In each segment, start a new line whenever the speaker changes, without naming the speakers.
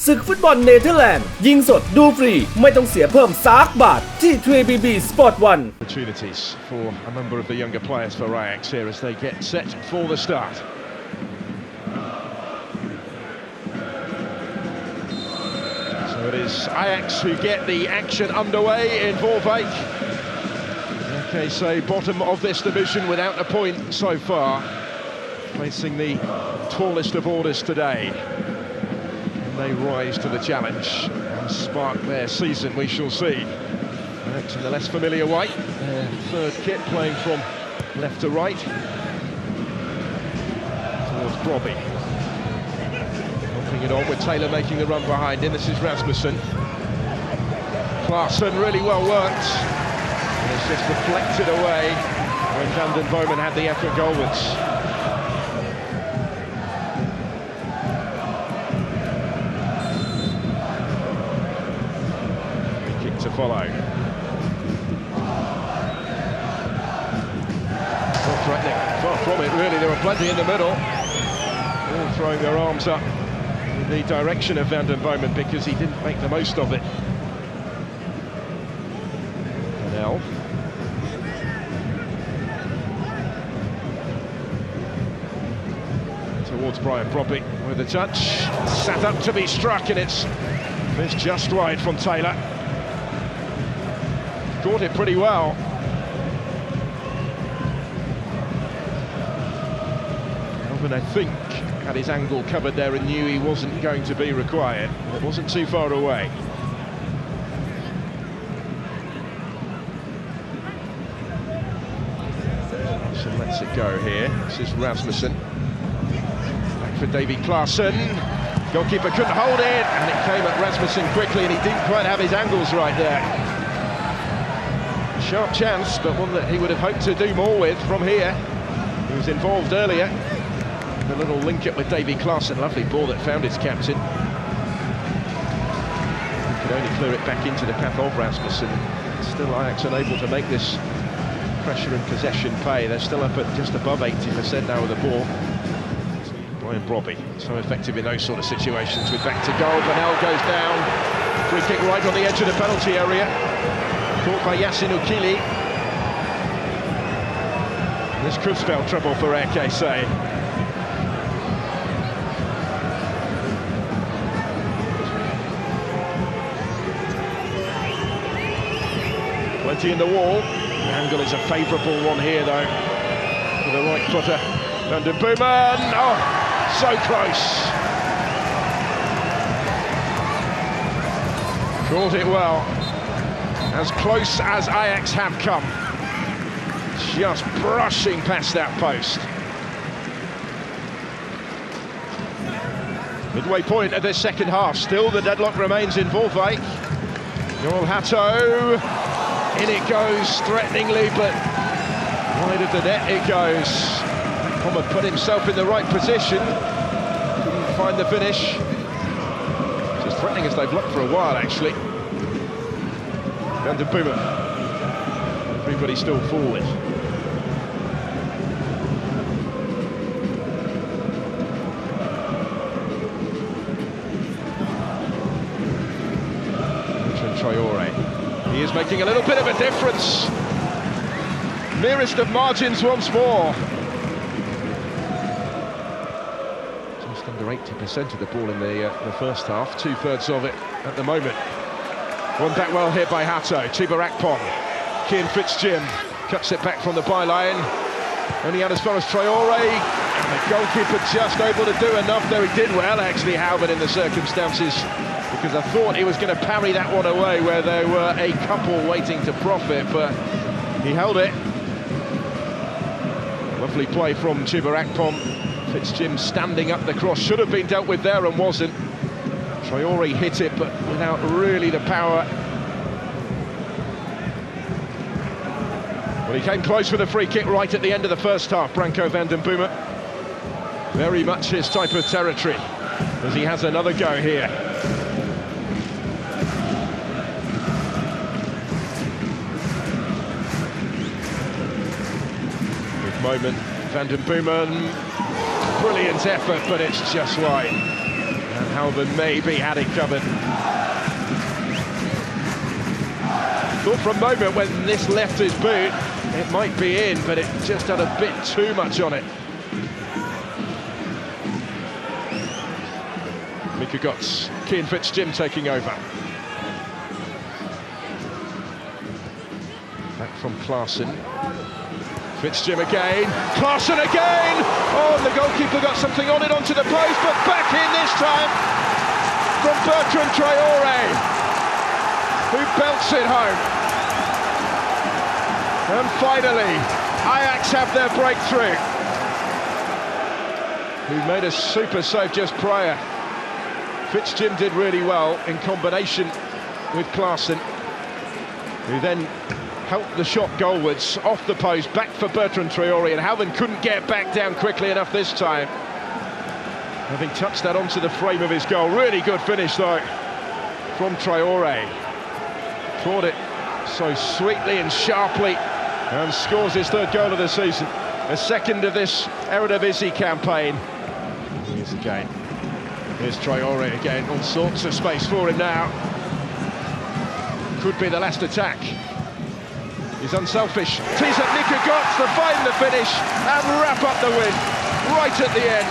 ศึกฟุตบอลเนเธอร์แลนด์ยิงสดดูฟรีไม่ต้องเสียเพิ่มซักบาทที่ 3BB Sport 1
Opportunities for a number of the younger players for Ajax here as they get set for the start. So it is Ajax who get the action underway in Waalwijk. RKC bottom of this division without a point so far, facing the tallest of orders today. They rise to the challenge and spark their season, we shall see. Next in the less familiar white, their third kit playing from left to right. Towards Brobby. Holding it on with Taylor making the run behind him. This is Rasmussen. Klaassen really well worked. And it's just deflected away when Van den Boomen had the effort goalwards. To follow. Not threatening, far from it really, there were plenty in the middle. All throwing their arms up in the direction of Van den Boomen because he didn't make the most of it. Now. Towards Brian Brobby with a touch. Sat up to be struck and it's missed just wide from Taylor. Caught it pretty well. Alvin, I think, had his angle covered there and knew he wasn't going to be required. It wasn't too far away. So lets it go here. This is Rasmussen. Back for Davy Klaassen. Goalkeeper couldn't hold it, and it came at Rasmussen quickly, and he didn't quite have his angles right there. Sharp chance, but one that he would have hoped to do more with from here. He was involved earlier. The little link-up with Davy Klaassen, lovely ball that found its captain. He could only clear it back into the path of Rasmussen. Still Ajax unable to make this pressure and possession pay. They're still up at just above 80% now with the ball. Brian Brobby, so effective in those sort of situations with back to goal. Bernal goes down. Free kick right on the edge of the penalty area. Caught by Yasin Ukili. This could spell trouble for RKC. Plenty in the wall. The angle is a favourable one here though. For the right footer. Van den Boomen. Oh, so close. Caught it well. As close as Ajax have come. Just brushing past that post. Midway point of this second half. Still the deadlock remains in Waalwijk. Joel Hatto. In it goes threateningly, but wide of the net it goes. Pommer put himself in the right position. Couldn't find the finish. Just threatening as they've looked for a while actually. Van den Boomen. Everybody still forward. Traore. He is making a little bit of a difference. Nearest of margins once more. Just under 80% of the ball in the first half. 2/3 of it at the moment. One back well here by Hatto, Chiba Akpom. Kian Fitzjim cuts it back from the byline. Only out as far as Traore. And the goalkeeper just able to do enough, though he did well actually, Halvin, in the circumstances, because I thought he was going to parry that one away where there were a couple waiting to profit, but he held it. Lovely play from Chiba Akpom. Fitzjim standing up the cross, should have been dealt with there and wasn't. Traore hit it, but without really the power. Well, he came close with a free kick right at the end of the first half, Branko Van den Boomen. Very much his type of territory, as he has another go here. Good moment, Van den Boomen. Brilliant effort, but it's just wide. And Halvan maybe had it covered. Thought for a moment when this left his boot, it might be in, but it just had a bit too much on it. Mika Gotts, Keane Fitzjim taking over. Back from Klaassen. Fitzjim again, Klaassen again! Oh, and the goalkeeper got something on it onto the post, but back in this time from Bertrand Traoré, who belts it home. And finally, Ajax have their breakthrough. Who made a super save just prior. Fitzjim did really well in combination with Klaassen, who then helped the shot goalwards off the post, back for Bertrand Traoré, and Halvan couldn't get back down quickly enough this time, having touched that onto the frame of his goal. Really good finish though from Traoré. Caught it so sweetly and sharply and scores his third goal of the season, a second of this Eredivisie campaign. Here's again. Here's Traoré again, all sorts of space for him now. Could be the last attack. He's unselfish. Tees up Mika Gotts to find the finish and wrap up the win right at the end.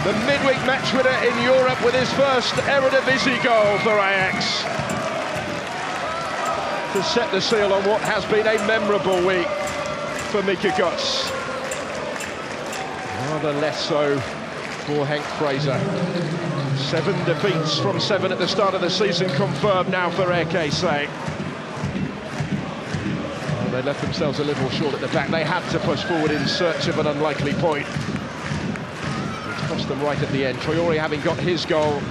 The midweek match winner in Europe with his first Eredivisie goal for Ajax, to set the seal on what has been a memorable week for Mika Gotts. Rather less so for Henk Fraser. 7 defeats from 7 at the start of the season confirmed now for RKC. Well, they left themselves a little short at the back. They had to push forward in search of an unlikely point. It cost them right at the end. Traoré, having got his goal,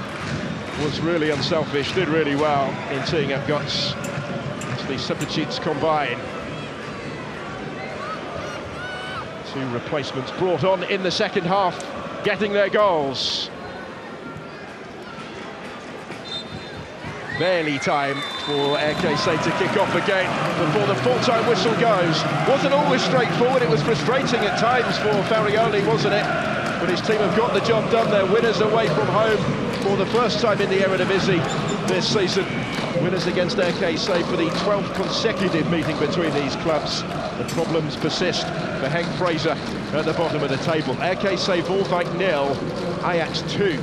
was really unselfish, did really well in teeing up Gotts. As the substitutes combine. 2 replacements brought on in the second half, getting their goals. Barely time for RKC to kick off again before the full-time whistle goes. Wasn't always straightforward, it was frustrating at times for Farioli, wasn't it? But his team have got the job done. They're winners away from home for the first time in the Eredivisie this season. Winners against RKC for the 12th consecutive meeting between these clubs. The problems persist for Henk Fraser at the bottom of the table. RKC Waalwijk 0, Ajax 2.